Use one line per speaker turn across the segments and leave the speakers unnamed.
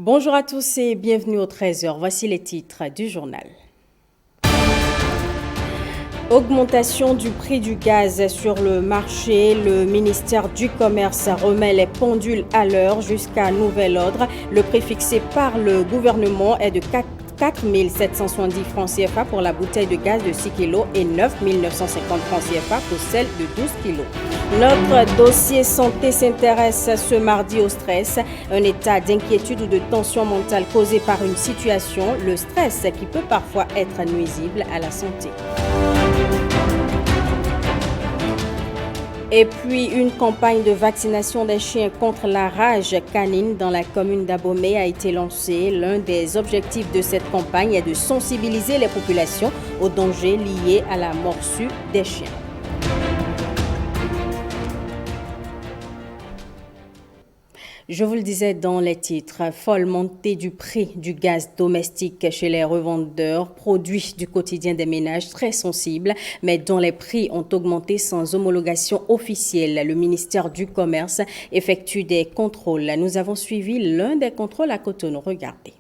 Bonjour à tous et bienvenue au 13h. Voici les titres du journal. Augmentation du prix du gaz sur le marché. Le ministère du Commerce remet les pendules à l'heure jusqu'à nouvel ordre. Le prix fixé par le gouvernement est de 4 770 francs CFA pour la bouteille de gaz de 6 kg et 9 950 francs CFA pour celle de 12 kg. Notre dossier santé s'intéresse ce mardi au stress, un état d'inquiétude ou de tension mentale causé par une situation, le stress qui peut parfois être nuisible à la santé. Et puis, une campagne de vaccination des chiens contre la rage canine dans la commune d'Abomey a été lancée. L'un des objectifs de cette campagne est de sensibiliser les populations aux dangers liés à la morsure des chiens. Je vous le disais dans les titres, folle montée du prix du gaz domestique chez les revendeurs, produit du quotidien des ménages très sensibles, mais dont les prix ont augmenté sans homologation officielle. Le ministère du Commerce effectue des contrôles. Nous avons suivi l'un des contrôles à Cotonou. Regardez.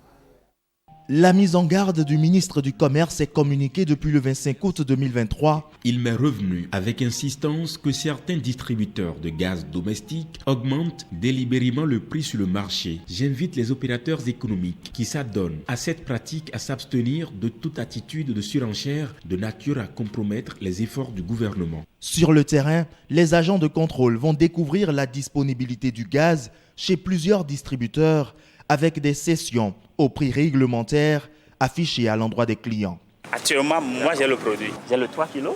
La mise en garde du ministre du Commerce est communiquée depuis le 25 août 2023.
Il m'est revenu avec insistance que certains distributeurs de gaz domestique augmentent délibérément le prix sur le marché. J'invite les opérateurs économiques qui s'adonnent à cette pratique à s'abstenir de toute attitude de surenchère de nature à compromettre les efforts du gouvernement.
Sur le terrain, les agents de contrôle vont découvrir la disponibilité du gaz chez plusieurs distributeurs avec des cessions au prix réglementaire affiché à l'endroit des clients.
Actuellement, moi j'ai le produit. J'ai le 3 kg,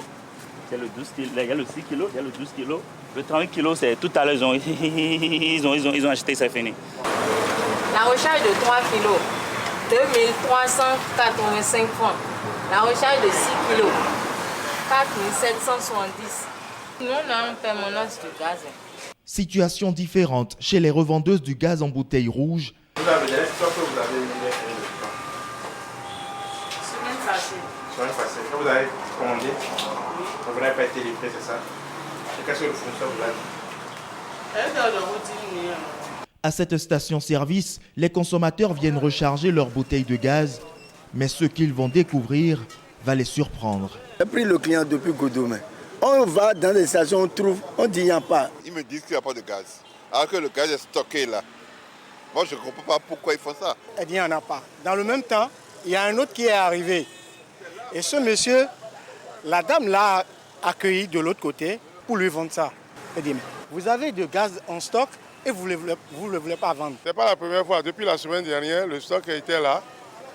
j'ai le 12 kg, il y a le 6 kg, il y a le 12 kg. Le 30 kg, c'est tout à l'heure, ils ont acheté, c'est fini.
La recharge de 3 kg, 2385 francs. La recharge de 6 kg, 4770. Nous, on a une permanence de gaz.
Situation différente chez les revendeuses du gaz en bouteille rouge.
Vous avez des stocks que vous avez mis les
Semaine passée.
Semaine passée. Que vous avez commandé. Oui. Vous n'avez pas été livré, c'est ça? Et qu'est-ce que le fournisseur vous a dit?
À cette station-service, les consommateurs viennent recharger leurs bouteilles de gaz, mais ce qu'ils vont découvrir va les surprendre.
J'ai pris le client depuis Godomé. On va dans les stations, on trouve, on dit il n'y a pas.
Ils me disent qu'il n'y a pas de gaz, alors que le gaz est stocké là. Moi, je ne comprends pas pourquoi ils font ça.
Eh bien, il n'y en a pas. Dans le même temps, il y a un autre qui est arrivé. Et ce monsieur, la dame l'a accueilli de l'autre côté pour lui vendre ça. Elle dit, vous avez du gaz en stock et vous ne le voulez pas vendre.
Ce n'est pas la première fois. Depuis la semaine dernière, le stock était là.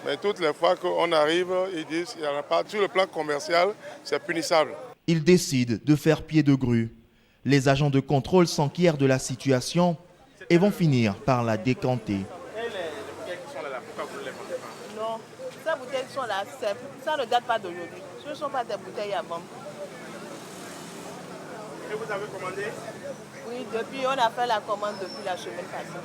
Mais toutes les fois qu'on arrive, ils disent qu'il n'y en a pas. Sur le plan commercial, c'est punissable.
Ils décident de faire pied de grue. Les agents de contrôle s'enquièrent de la situation et vont finir par la décanter.
Non, ces bouteilles sont là, ça ne date pas d'aujourd'hui. Ce ne sont pas des bouteilles à vendre.
Et vous avez commandé?
Oui, on a fait la commande depuis la semaine passée.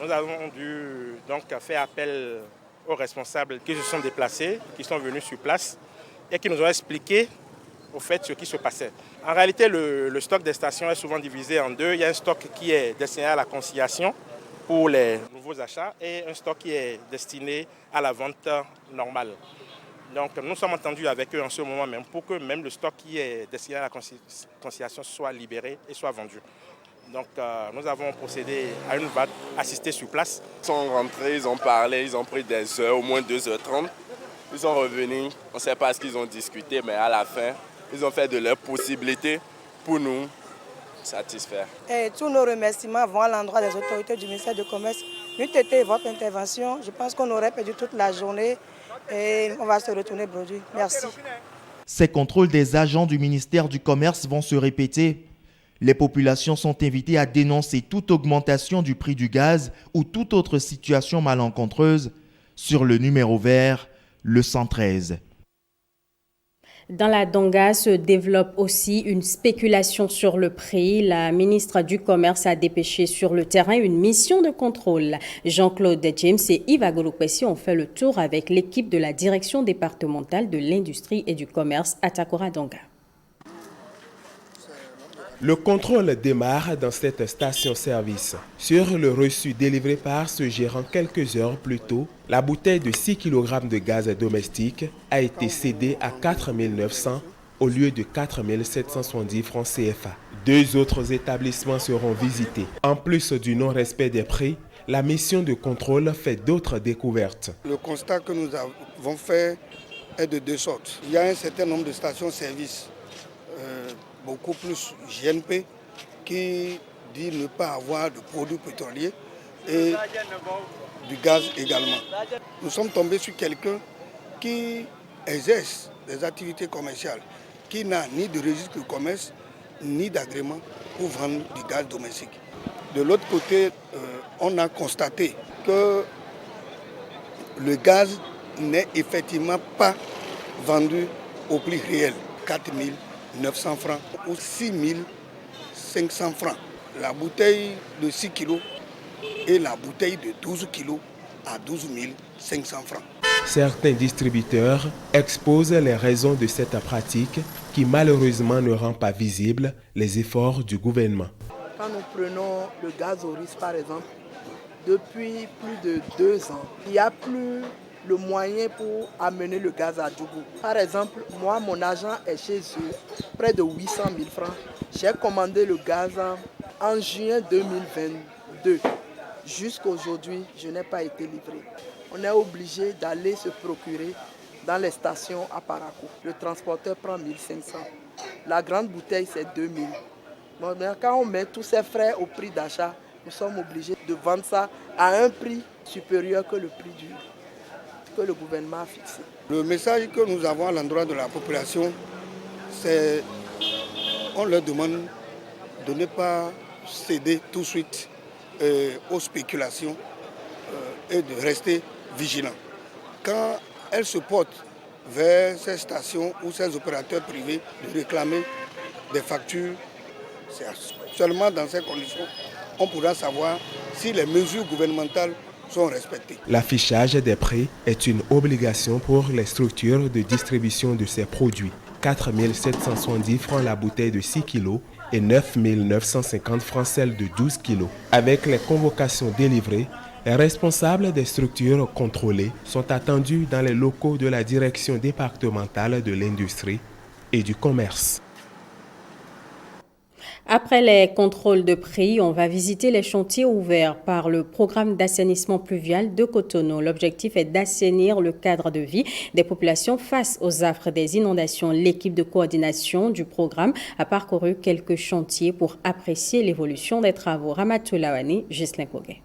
Nous avons dû donc faire appel aux responsables qui se sont déplacés, qui sont venus sur place et qui nous ont expliqué au fait ce qui se passait. En réalité, le stock des stations est souvent divisé en deux. Il y a un stock qui est destiné à la conciliation pour les nouveaux achats et un stock qui est destiné à la vente normale. Donc nous sommes entendus avec eux en ce moment même pour que même le stock qui est destiné à la conciliation soit libéré et soit vendu. Donc nous avons procédé à une vente assistée sur place.
Ils sont rentrés, ils ont parlé, ils ont pris des heures, au moins 2h30. Ils sont revenus, on ne sait pas ce qu'ils ont discuté, mais à la fin, ils ont fait de leurs possibilités pour nous satisfaire.
Et tous nos remerciements vont à l'endroit des autorités du ministère du Commerce. N'eût été votre intervention, je pense qu'on aurait perdu toute la journée et on va se retourner produit. Merci.
Ces contrôles des agents du ministère du Commerce vont se répéter. Les populations sont invitées à dénoncer toute augmentation du prix du gaz ou toute autre situation malencontreuse sur le numéro vert, le 113.
Dans la Donga se développe aussi une spéculation sur le prix. La ministre du Commerce a dépêché sur le terrain une mission de contrôle. Jean-Claude James et Yves Agolopessi ont fait le tour avec l'équipe de la direction départementale de l'industrie et du commerce à Takora Donga.
Le contrôle démarre dans cette station-service. Sur le reçu délivré par ce gérant quelques heures plus tôt, la bouteille de 6 kg de gaz domestique a été cédée à 4 900 au lieu de 4 770 francs CFA. 2 autres établissements seront visités. En plus du non-respect des prix, la mission de contrôle fait d'autres découvertes.
Le constat que nous avons fait est de deux sortes. Il y a un certain nombre de stations-service, beaucoup plus GNP, qui dit ne pas avoir de produits pétroliers et du gaz également. Nous sommes tombés sur quelqu'un qui exerce des activités commerciales, qui n'a ni de registre de commerce, ni d'agrément pour vendre du gaz domestique. De l'autre côté, on a constaté que le gaz n'est effectivement pas vendu au prix réel, 4 900 francs ou 6 500 francs. La bouteille de 6 kilos et la bouteille de 12 kilos à 12 500 francs.
Certains distributeurs exposent les raisons de cette pratique qui malheureusement ne rend pas visibles les efforts du gouvernement.
Quand nous prenons le gaz au risque par exemple, depuis plus de 2 ans, il n'y a plus le moyen pour amener le gaz à Djougou. Par exemple, moi, mon agent est chez eux, près de 800 000 francs. J'ai commandé le gaz en juin 2022. Jusqu'aujourd'hui, je n'ai pas été livré. On est obligé d'aller se procurer dans les stations à Parakou. Le transporteur prend 1500. La grande bouteille, c'est 2000. Bon, quand on met tous ces frais au prix d'achat, nous sommes obligés de vendre ça à un prix supérieur que le prix que le gouvernement a fixé.
Le message que nous avons à l'endroit de la population, c'est qu'on leur demande de ne pas céder tout de suite aux spéculations et de rester vigilants. Quand elles se portent vers ces stations ou ces opérateurs privés de réclamer des factures, c'est seulement dans ces conditions qu'on pourra savoir si les mesures gouvernementales sont respectées.
L'affichage des prix est une obligation pour les structures de distribution de ces produits. 4 770 francs la bouteille de 6 kg et 9 950 francs celle de 12 kg. Avec les convocations délivrées, les responsables des structures contrôlées sont attendus dans les locaux de la direction départementale de l'industrie et du commerce.
Après les contrôles de prix, on va visiter les chantiers ouverts par le programme d'assainissement pluvial de Cotonou. L'objectif est d'assainir le cadre de vie des populations face aux affres des inondations. L'équipe de coordination du programme a parcouru quelques chantiers pour apprécier l'évolution des travaux. Ramatou Lawani, Ghislain Kogué.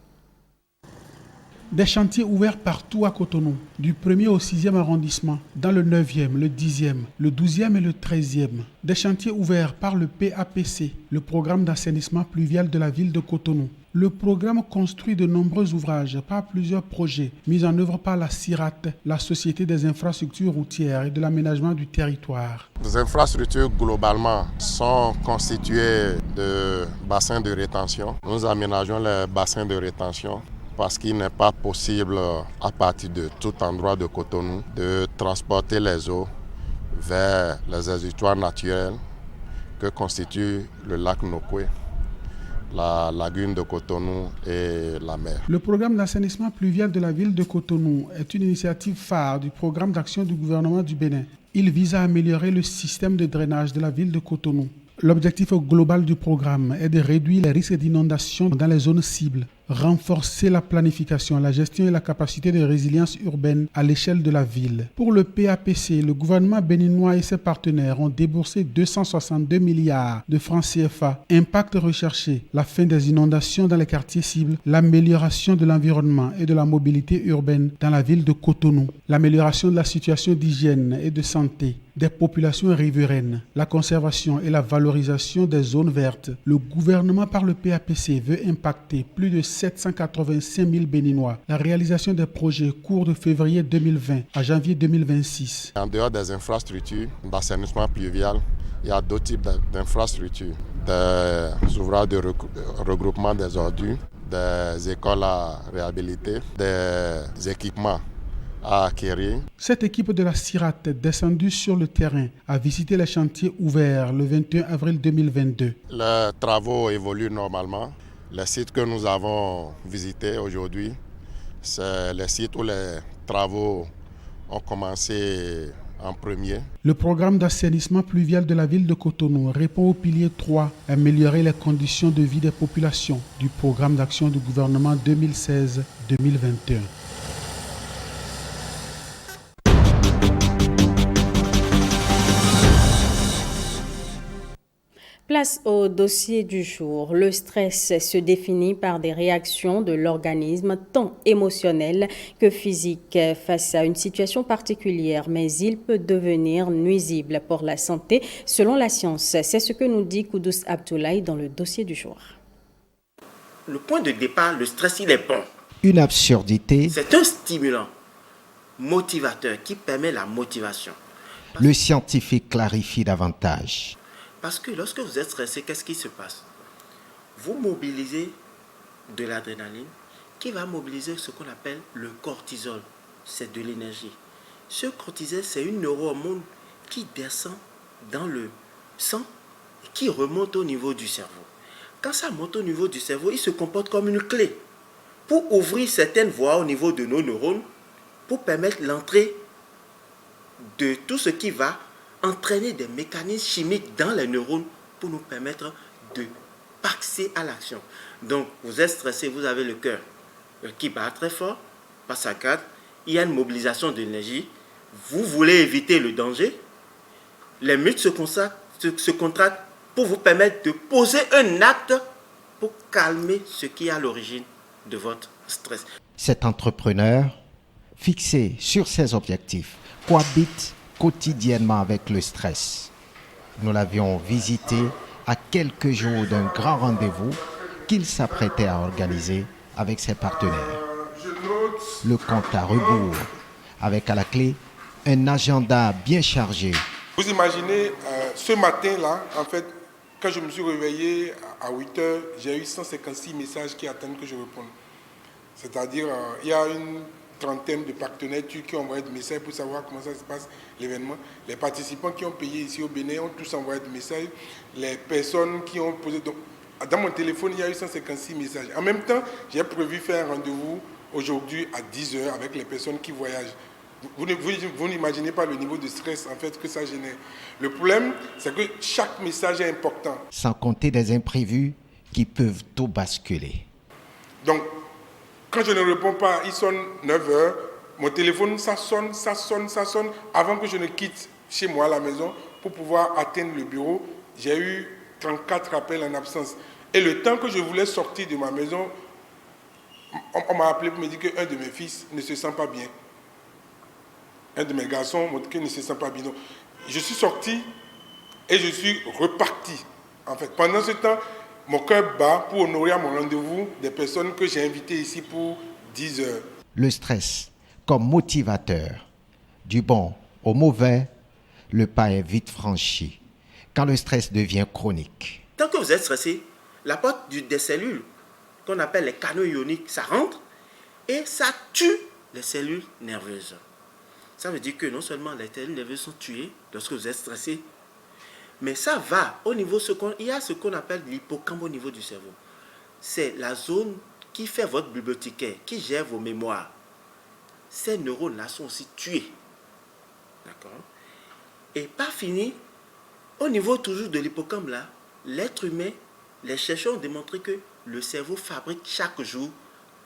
Des chantiers ouverts partout à Cotonou, du 1er au 6e arrondissement, dans le 9e, le 10e, le 12e et le 13e. Des chantiers ouverts par le PAPC, le programme d'assainissement pluvial de la ville de Cotonou. Le programme construit de nombreux ouvrages par plusieurs projets mis en œuvre par la CIRAT, la Société des infrastructures routières et de l'aménagement du territoire.
Les infrastructures globalement sont constituées de bassins de rétention. Nous aménageons les bassins de rétention parce qu'il n'est pas possible, à partir de tout endroit de Cotonou, de transporter les eaux vers les exutoires naturels que constituent le lac Nokoué, la lagune de Cotonou et la mer.
Le programme d'assainissement pluvial de la ville de Cotonou est une initiative phare du programme d'action du gouvernement du Bénin. Il vise à améliorer le système de drainage de la ville de Cotonou. L'objectif global du programme est de réduire les risques d'inondation dans les zones cibles, renforcer la planification, la gestion et la capacité de résilience urbaine à l'échelle de la ville. Pour le PAPC, le gouvernement béninois et ses partenaires ont déboursé 262 milliards de francs CFA. Impact recherché, la fin des inondations dans les quartiers cibles, l'amélioration de l'environnement et de la mobilité urbaine dans la ville de Cotonou, l'amélioration de la situation d'hygiène et de santé des populations riveraines, la conservation et la valorisation des zones vertes. Le gouvernement par le PAPC veut impacter plus de 785 000 Béninois. La réalisation des projets cours de février 2020 à janvier 2026.
En dehors des infrastructures d'assainissement pluvial, il y a d'autres types d'infrastructures, des ouvrages de regroupement des ordures, des écoles à réhabiliter, des équipements à acquérir.
Cette équipe de la CIRAT est descendue sur le terrain, a visité les chantiers ouverts le 21 avril 2022.
Les travaux évoluent normalement. Les sites que nous avons visités aujourd'hui, c'est les sites où les travaux ont commencé en premier.
Le programme d'assainissement pluvial de la ville de Cotonou répond au pilier 3, améliorer les conditions de vie des populations du programme d'action du gouvernement 2016-2021.
Place au dossier du jour. Le stress se définit par des réactions de l'organisme tant émotionnelles que physiques face à une situation particulière, mais il peut devenir nuisible pour la santé selon la science. C'est ce que nous dit Koudous Abdoulaye dans le dossier du jour.
Le point de départ, le stress, il est bon.
Une absurdité.
C'est un stimulant motivateur qui permet la motivation.
Le scientifique clarifie davantage.
Parce que lorsque vous êtes stressé, qu'est-ce qui se passe? Vous mobilisez de l'adrénaline qui va mobiliser ce qu'on appelle le cortisol. C'est de l'énergie. Ce cortisol, c'est une neurohormone qui descend dans le sang et qui remonte au niveau du cerveau. Quand ça monte au niveau du cerveau, il se comporte comme une clé pour ouvrir certaines voies au niveau de nos neurones pour permettre l'entrée de tout ce qui va entraîner des mécanismes chimiques dans les neurones pour nous permettre de passer à l'action. Donc, vous êtes stressé, vous avez le cœur qui bat très fort, pas saccade, il y a une mobilisation d'énergie, vous voulez éviter le danger, les muscles se contractent pour vous permettre de poser un acte pour calmer ce qui est à l'origine de votre stress.
Cet entrepreneur, fixé sur ses objectifs, cohabite quotidiennement avec le stress. Nous l'avions visité à quelques jours d'un grand rendez-vous qu'il s'apprêtait à organiser avec ses partenaires. Le compte à rebours, avec à la clé un agenda bien chargé.
Vous imaginez, ce matin-là, en fait, quand je me suis réveillé à 8 heures, j'ai eu 156 messages qui attendent que je réponde. C'est-à-dire, il y a une trentaine de partenaires turcs qui ont envoyé des messages pour savoir comment ça se passe, l'événement. Les participants qui ont payé ici au Bénin ont tous envoyé des messages. Les personnes qui ont posé... Donc, dans mon téléphone, il y a eu 156 messages. En même temps, j'ai prévu faire un rendez-vous aujourd'hui à 10 heures avec les personnes qui voyagent. Vous n'imaginez pas le niveau de stress en fait que ça génère. Le problème, c'est que chaque message est important.
Sans compter des imprévus qui peuvent tout basculer.
Donc, quand je ne réponds pas, il sonne 9 heures, mon téléphone, ça sonne, avant que je ne quitte chez moi à la maison pour pouvoir atteindre le bureau. J'ai eu 34 appels en absence. Et le temps que je voulais sortir de ma maison, on m'a appelé pour me dire qu'un de mes fils ne se sent pas bien. Un de mes garçons m'a dit qu'il ne se sent pas bien. Donc, je suis sorti et je suis reparti. En fait, pendant ce temps, mon cœur bat pour honorer à mon rendez-vous des personnes que j'ai invitées ici pour 10 heures.
Le stress comme motivateur. Du bon au mauvais, le pas est vite franchi quand le stress devient chronique.
Tant que vous êtes stressé, la porte des cellules qu'on appelle les canaux ioniques, ça rentre et ça tue les cellules nerveuses. Ça veut dire que non seulement les cellules nerveuses sont tuées lorsque vous êtes stressé, mais ça va au niveau, il y a ce qu'on appelle l'hippocampe au niveau du cerveau. C'est la zone qui fait votre bibliothécaire, qui gère vos mémoires. Ces neurones-là sont aussi tués. D'accord? Et pas fini, au niveau toujours de l'hippocampe là, l'être humain, les chercheurs ont démontré que le cerveau fabrique chaque jour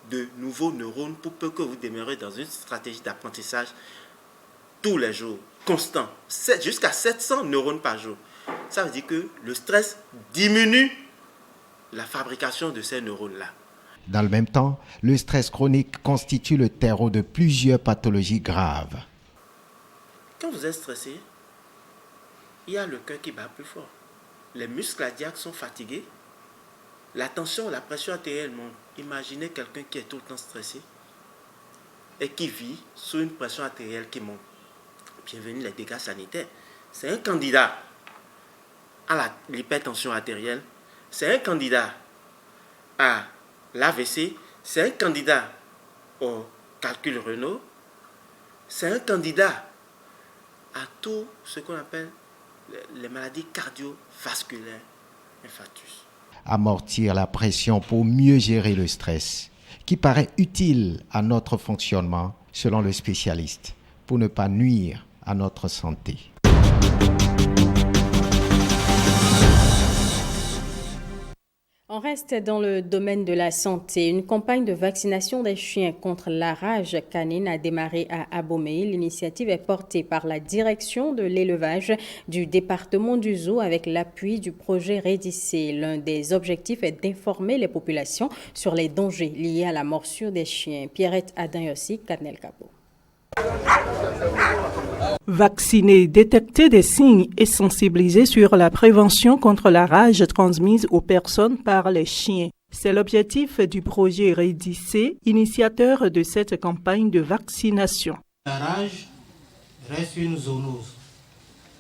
de nouveaux neurones pour peu que vous demeurez dans une stratégie d'apprentissage tous les jours, constant, jusqu'à 700 neurones par jour. Ça veut dire que le stress diminue la fabrication de ces neurones-là.
Dans le même temps, le stress chronique constitue le terreau de plusieurs pathologies graves.
Quand vous êtes stressé, il y a le cœur qui bat plus fort. Les muscles cardiaques sont fatigués. La tension, la pression artérielle monte. Imaginez quelqu'un qui est tout le temps stressé et qui vit sous une pression artérielle qui monte. Bienvenue les dégâts sanitaires. C'est un candidat à l'hypertension artérielle, c'est un candidat à l'AVC, c'est un candidat au calcul rénal, c'est un candidat à tout ce qu'on appelle les maladies cardiovasculaires, infarctus.
Amortir la pression pour mieux gérer le stress, qui paraît utile à notre fonctionnement, selon le spécialiste, pour ne pas nuire à notre santé.
On reste dans le domaine de la santé. Une campagne de vaccination des chiens contre la rage canine a démarré à Abomey. L'initiative est portée par la direction de l'élevage du département du Zoo avec l'appui du projet Rédissé. L'un des objectifs est d'informer les populations sur les dangers liés à la morsure des chiens. Pierrette Adin-Yossi, Canel Capo.
Vacciner, détecter des signes et sensibiliser sur la prévention contre la rage transmise aux personnes par les chiens. C'est l'objectif du projet Rédissé, initiateur de cette campagne de vaccination.
La rage reste une zoonose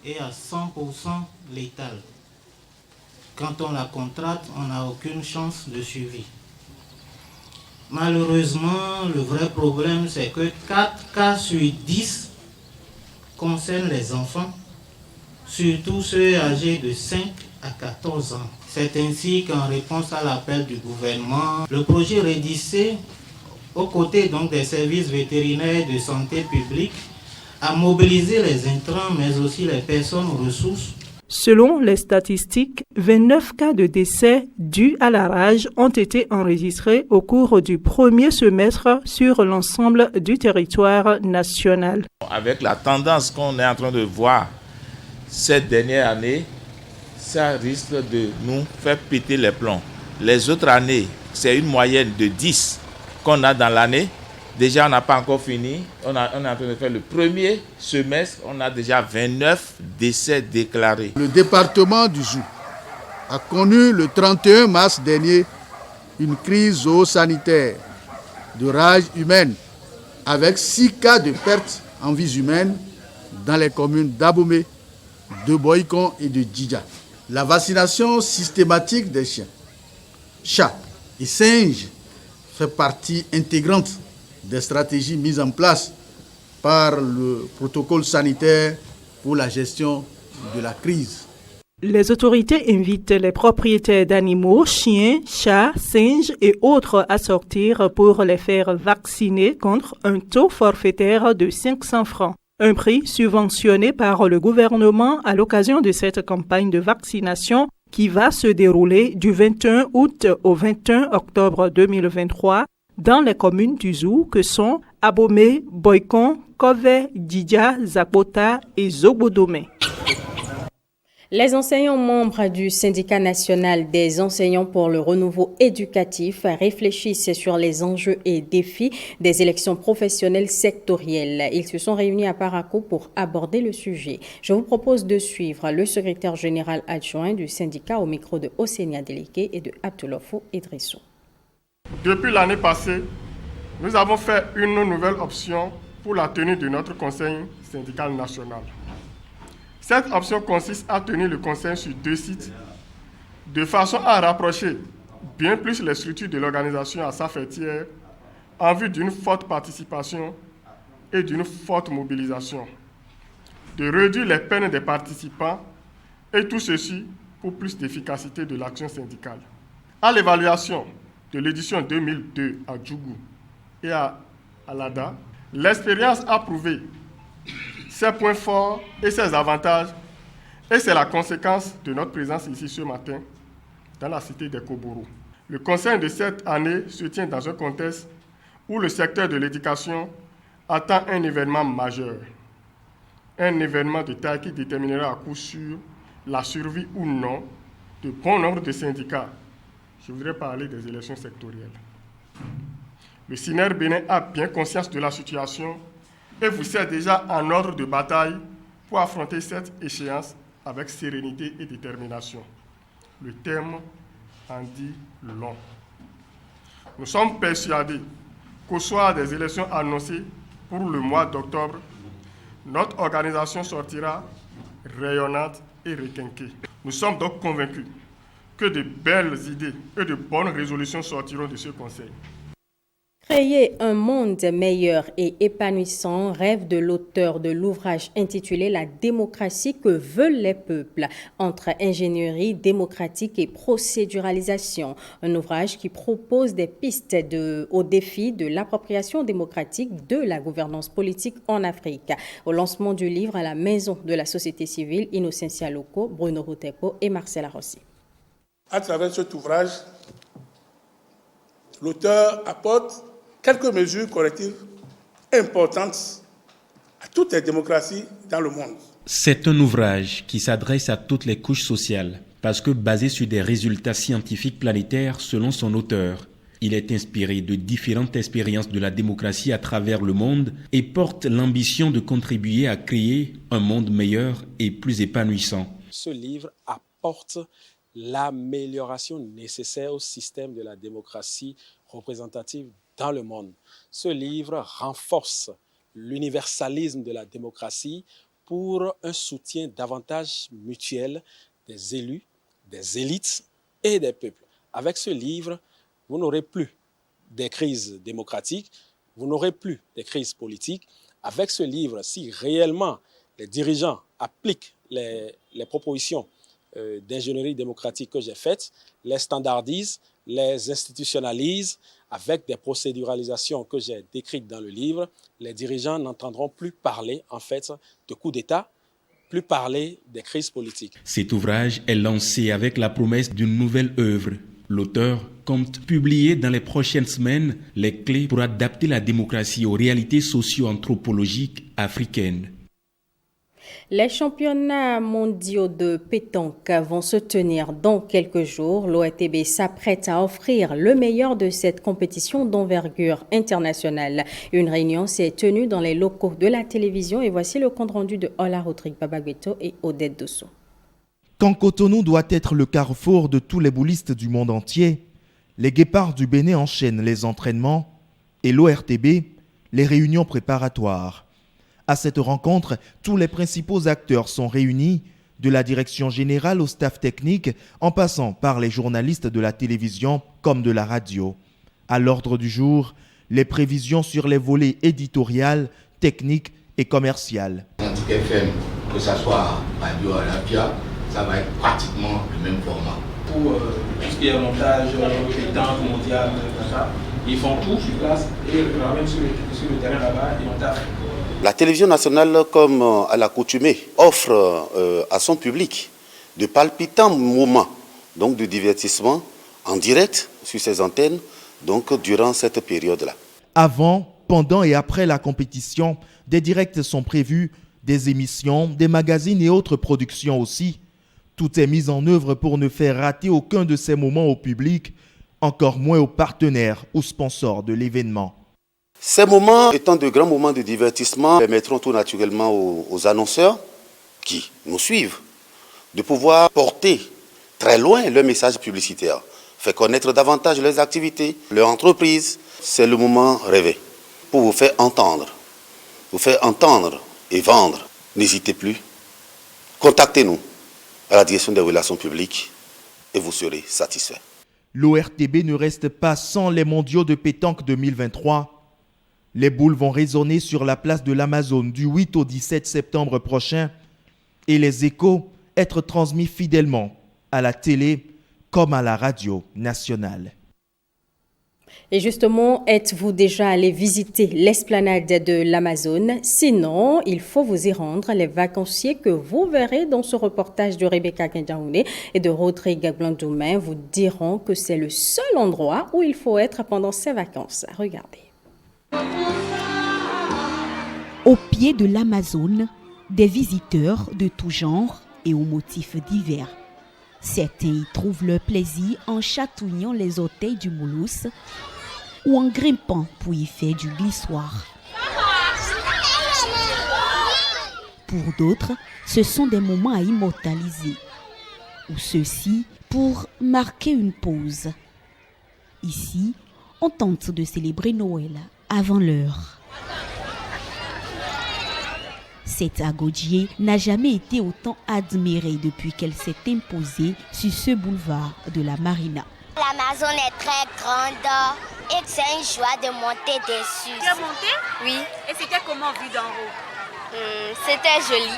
et à 100% létale. Quand on la contracte, on n'a aucune chance de survie. Malheureusement, le vrai problème, c'est que 4 cas sur 10 concernent les enfants, surtout ceux âgés de 5 à 14 ans. C'est ainsi qu'en réponse à l'appel du gouvernement, le projet Rédissé, aux côtés donc des services vétérinaires de santé publique, a mobilisé les intrants, mais aussi les personnes ressources.
Selon les statistiques, 29 cas de décès dus à la rage ont été enregistrés au cours du premier semestre sur l'ensemble du territoire national.
Avec la tendance qu'on est en train de voir cette dernière année, ça risque de nous faire péter les plombs. Les autres années, c'est une moyenne de 10 qu'on a dans l'année. Déjà, on n'a pas encore fini. On est en train de faire le premier semestre. On a déjà 29 décès déclarés.
Le département du Zou a connu le 31 mars dernier une crise zoosanitaire de rage humaine avec 6 cas de perte en vies humaines dans les communes d'Abomey, de Boïkon et de Djidja. La vaccination systématique des chiens, chats et singes fait partie intégrante des stratégies mises en place par le protocole sanitaire pour la gestion de la crise.
Les autorités invitent les propriétaires d'animaux, chiens, chats, singes et autres à sortir pour les faire vacciner contre un taux forfaitaire de 500 francs. Un prix subventionné par le gouvernement à l'occasion de cette campagne de vaccination qui va se dérouler du 21 août au 21 octobre 2023 dans les communes du Zou que sont Abomey, Boïkon, Kové, Djidja, Zakota et Zobodomé.
Les enseignants membres du syndicat national des enseignants pour le renouveau éducatif réfléchissent sur les enjeux et défis des élections professionnelles sectorielles. Ils se sont réunis à Parakou pour aborder le sujet. Je vous propose de suivre le secrétaire général adjoint du syndicat au micro de Osenia Délégué et de Abdoulofou Idrissou.
Depuis l'année passée, nous avons fait une nouvelle option pour la tenue de notre conseil syndical national. Cette option consiste à tenir le conseil sur 2 sites, de façon à rapprocher bien plus les structures de l'organisation à sa fêtière en vue d'une forte participation et d'une forte mobilisation, de réduire les peines des participants et tout ceci pour plus d'efficacité de l'action syndicale. À l'évaluation de l'édition 2002 à Djougou et à Alada, l'expérience a prouvé ses points forts et ses avantages, et c'est la conséquence de notre présence ici ce matin dans la cité des Koborou. Le conseil de cette année se tient dans un contexte où le secteur de l'éducation attend un événement majeur, un événement de taille qui déterminera à coup sûr la survie ou non de bon nombre de syndicats. Je voudrais parler des élections sectorielles. Le SINER Bénin a bien conscience de la situation et vous sert déjà en ordre de bataille pour affronter cette échéance avec sérénité et détermination. Le terme en dit long. Nous sommes persuadés qu'au soir des élections annoncées pour le mois d'octobre, notre organisation sortira rayonnante et requinquée. Nous sommes donc convaincus que de belles idées et de bonnes résolutions sortiront de ce conseil.
Créer un monde meilleur et épanouissant, rêve de l'auteur de l'ouvrage intitulé « La démocratie que veulent les peuples » entre ingénierie démocratique et procéduralisation. Un ouvrage qui propose des pistes au défi de l'appropriation démocratique de la gouvernance politique en Afrique. Au lancement du livre à la Maison de la Société Civile, Innocentia Loko, Bruno Rutepo et Marcela Rossi.
À travers cet ouvrage, l'auteur apporte quelques mesures correctives importantes à toutes les démocraties dans le monde.
C'est un ouvrage qui s'adresse à toutes les couches sociales parce que basé sur des résultats scientifiques planétaires selon son auteur. Il est inspiré de différentes expériences de la démocratie à travers le monde et porte l'ambition de contribuer à créer un monde meilleur et plus épanouissant.
Ce livre apporte l'amélioration nécessaire au système de la démocratie représentative dans le monde. Ce livre renforce l'universalisme de la démocratie pour un soutien davantage mutuel des élus, des élites et des peuples. Avec ce livre, vous n'aurez plus des crises démocratiques, vous n'aurez plus des crises politiques. Avec ce livre, si réellement les dirigeants appliquent les propositions d'ingénierie démocratique que j'ai faites, les standardisent, les institutionnalisent avec des procéduralisations que j'ai décrites dans le livre, les dirigeants n'entendront plus parler en fait de coups d'État, plus parler des crises politiques.
Cet ouvrage est lancé avec la promesse d'une nouvelle œuvre. L'auteur compte publier dans les prochaines semaines les clés pour adapter la démocratie aux réalités socio-anthropologiques africaines.
Les championnats mondiaux de pétanque vont se tenir dans quelques jours. L'ORTB s'apprête à offrir le meilleur de cette compétition d'envergure internationale. Une réunion s'est tenue dans les locaux de la télévision et voici le compte rendu de Ola Rodrigue Babagbeto et Odette Dosso.
Quand Cotonou doit être le carrefour de tous les boulistes du monde entier, les Guépards du Bénin enchaînent les entraînements et l'ORTB les réunions préparatoires. À cette rencontre, tous les principaux acteurs sont réunis, de la direction générale au staff technique, en passant par les journalistes de la télévision comme de la radio. À l'ordre du jour, les prévisions sur les volets éditorial, technique et commercial.
Antique FM, que ce soit Radio Alapia, ça va être pratiquement le même format.
Pour tout ce qui est montage, pétanque, mondial, tout ça, ils font tout sur place et même sur le terrain là-bas, ils ont taf.
La télévision nationale, comme à l'accoutumée, offre à son public de palpitants moments donc de divertissement en direct sur ses antennes donc durant cette période-là.
Avant, pendant et après la compétition, des directs sont prévus, des émissions, des magazines et autres productions aussi. Tout est mis en œuvre pour ne faire rater aucun de ces moments au public, encore moins aux partenaires ou sponsors de l'événement.
Ces moments, étant de grands moments de divertissement, permettront tout naturellement aux annonceurs qui nous suivent de pouvoir porter très loin leur message publicitaire, faire connaître davantage leurs activités, leur entreprise. C'est le moment rêvé pour vous faire entendre et vendre. N'hésitez plus, contactez-nous à la direction des relations publiques et vous serez satisfait.
L'ORTB ne reste pas sans les mondiaux de pétanque 2023. Les boules vont résonner sur la place de l'Amazone du 8 au 17 septembre prochain et les échos être transmis fidèlement à la télé comme à la radio nationale.
Et justement, êtes-vous déjà allé visiter l'esplanade de l'Amazone? Sinon, il faut vous y rendre. Les vacanciers que vous verrez dans ce reportage de Rebecca Kenjaoune et de Rodrigue Blandoumain vous diront que c'est le seul endroit où il faut être pendant ces vacances. Regardez.
Au pied de l'Amazone, des visiteurs de tout genre et aux motifs divers. Certains y trouvent leur plaisir en chatouillant les orteils du moulousse ou en grimpant pour y faire du glissoir. Pour d'autres, ce sont des moments à immortaliser, ou ceux-ci pour marquer une pause. Ici, on tente de célébrer Noël avant l'heure. Cette agodier n'a jamais été autant admirée depuis qu'elle s'est imposée sur ce boulevard de la Marina.
L'Amazone est très grande.
et c'est une joie de monter dessus.
Tu es monté?
Oui.
Et c'était comment vu d'en haut?
C'était joli.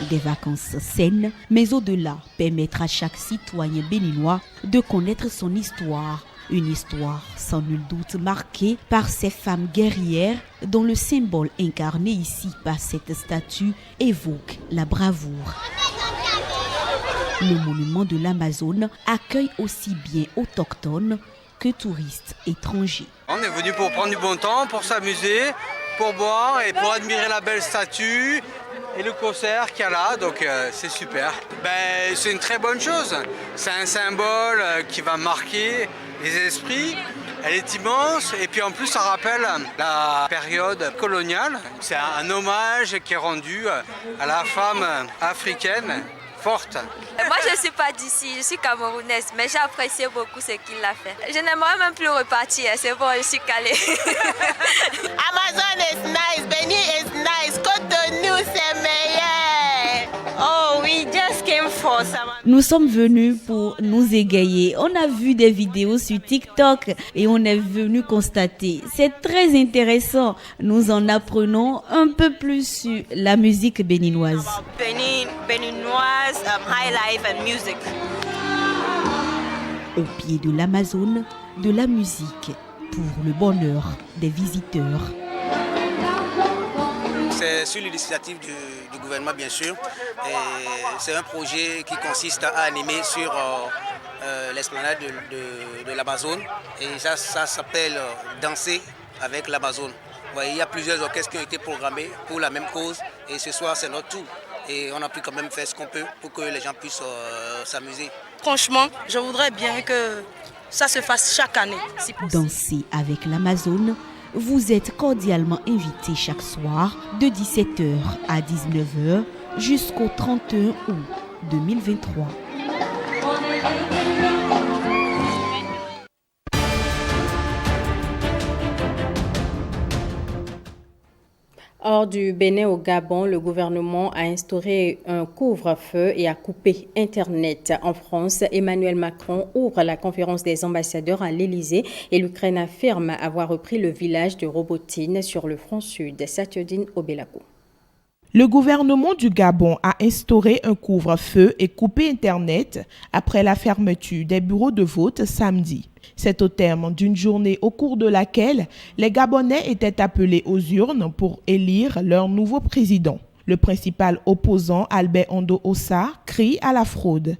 Des vacances saines, mais au-delà, permettre à chaque citoyen béninois de connaître son histoire. Une histoire sans nul doute marquée par ces femmes guerrières dont le symbole incarné ici par cette statue évoque la bravoure. Le monument de l'Amazone accueille aussi bien autochtones que touristes étrangers.
On est venu pour prendre du bon temps, pour s'amuser, pour boire et pour admirer la belle statue et le concert qu'il y a là, donc c'est super. C'est une très bonne chose, c'est un symbole qui va marquer les esprits, elle est immense et puis en plus ça rappelle la période coloniale. C'est un hommage qui est rendu à la femme africaine forte.
Moi je ne suis pas d'ici, je suis camerounaise, mais j'ai apprécié beaucoup ce qu'il a fait. Je n'aimerais même plus repartir, c'est bon, je suis calée.
Amazon is nice, Béni is nice, Cotonou c'est meilleur. Oh we just came for some.
Nous sommes venus pour nous égayer. On a vu des vidéos sur TikTok et on est venu constater. C'est très intéressant. Nous en apprenons un peu plus sur la musique béninoise.
Béninoise, high life and music.
Au pied de l'Amazone, de la musique pour le bonheur des visiteurs.
C'est sur l'initiative du gouvernement bien sûr. C'est un projet qui consiste à animer sur l'esplanade de l'Amazone. Et ça s'appelle Danser avec l'Amazone. Il y a plusieurs orchestres qui ont été programmés pour la même cause. Et ce soir c'est notre tour. Et on a pu quand même faire ce qu'on peut pour que les gens puissent s'amuser.
Franchement, je voudrais bien que ça se fasse chaque année, si possible.
Danser avec l'Amazone, vous êtes cordialement invités chaque soir de 17h à 19h jusqu'au 31 août 2023.
Hors du Bénin au Gabon, le gouvernement a instauré un couvre-feu et a coupé Internet. En France, Emmanuel Macron ouvre la conférence des ambassadeurs à l'Élysée et l'Ukraine affirme avoir repris le village de Robotine sur le front sud. Satyodine Obelako.
Le gouvernement du Gabon a instauré un couvre-feu et coupé Internet après la fermeture des bureaux de vote samedi. C'est au terme d'une journée au cours de laquelle les Gabonais étaient appelés aux urnes pour élire leur nouveau président. Le principal opposant, Albert Ondo Ossa, crie à la fraude.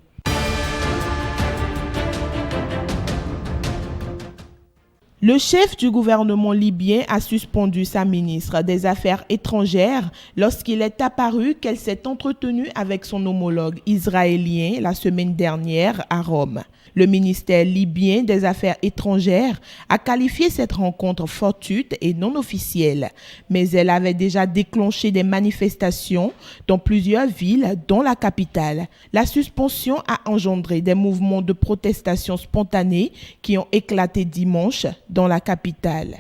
Le chef du gouvernement libyen a suspendu sa ministre des Affaires étrangères lorsqu'il est apparu qu'elle s'est entretenue avec son homologue israélien la semaine dernière à Rome. Le ministère libyen des Affaires étrangères a qualifié cette rencontre fortuite et non officielle, mais elle avait déjà déclenché des manifestations dans plusieurs villes, dont la capitale. La suspension a engendré des mouvements de protestation spontanés qui ont éclaté dimanche dans la capitale.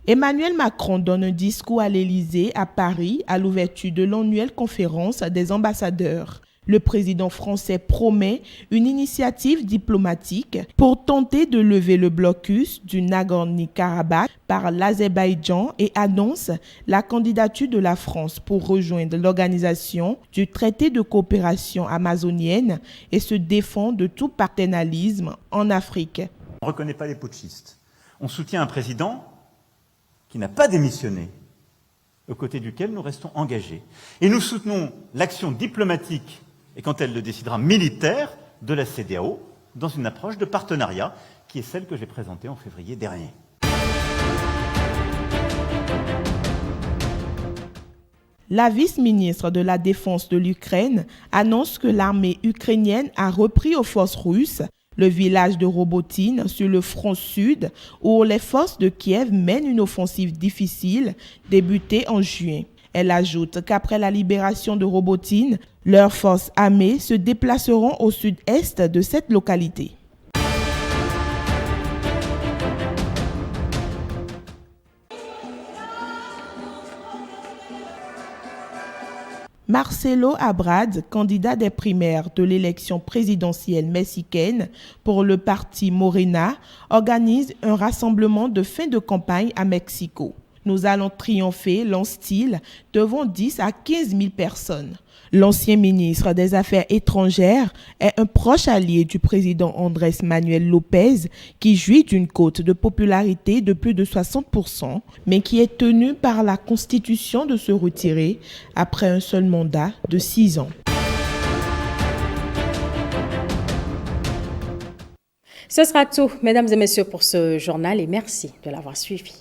Emmanuel Macron donne un discours à l'Élysée à Paris à l'ouverture de l'annuelle conférence des ambassadeurs. Le président français promet une initiative diplomatique pour tenter de lever le blocus du Nagorno-Karabakh par l'Azerbaïdjan et annonce la candidature de la France pour rejoindre l'organisation du traité de coopération amazonienne et se défend de tout paternalisme en Afrique.
On ne reconnaît pas les putschistes. On soutient un président qui n'a pas démissionné, aux côtés duquel nous restons engagés. Et nous soutenons l'action diplomatique, et quand elle le décidera, militaire, de la CEDEAO, dans une approche de partenariat, qui est celle que j'ai présentée en février dernier.
La vice-ministre de la Défense de l'Ukraine annonce que l'armée ukrainienne a repris aux forces russes le village de Robotine sur le front sud où les forces de Kiev mènent une offensive difficile débutée en juin. Elle ajoute qu'après la libération de Robotine, leurs forces armées se déplaceront au sud-est de cette localité. Marcelo Ebrard, candidat des primaires de l'élection présidentielle mexicaine pour le parti Morena, organise un rassemblement de fin de campagne à Mexico. Nous allons triompher, lance-t-il, devant 10 à 15 000 personnes. L'ancien ministre des Affaires étrangères est un proche allié du président Andrés Manuel López qui jouit d'une cote de popularité de plus de 60%, mais qui est tenu par la Constitution de se retirer après un seul mandat de 6 ans.
Ce sera tout, mesdames et messieurs, pour ce journal et merci de l'avoir suivi.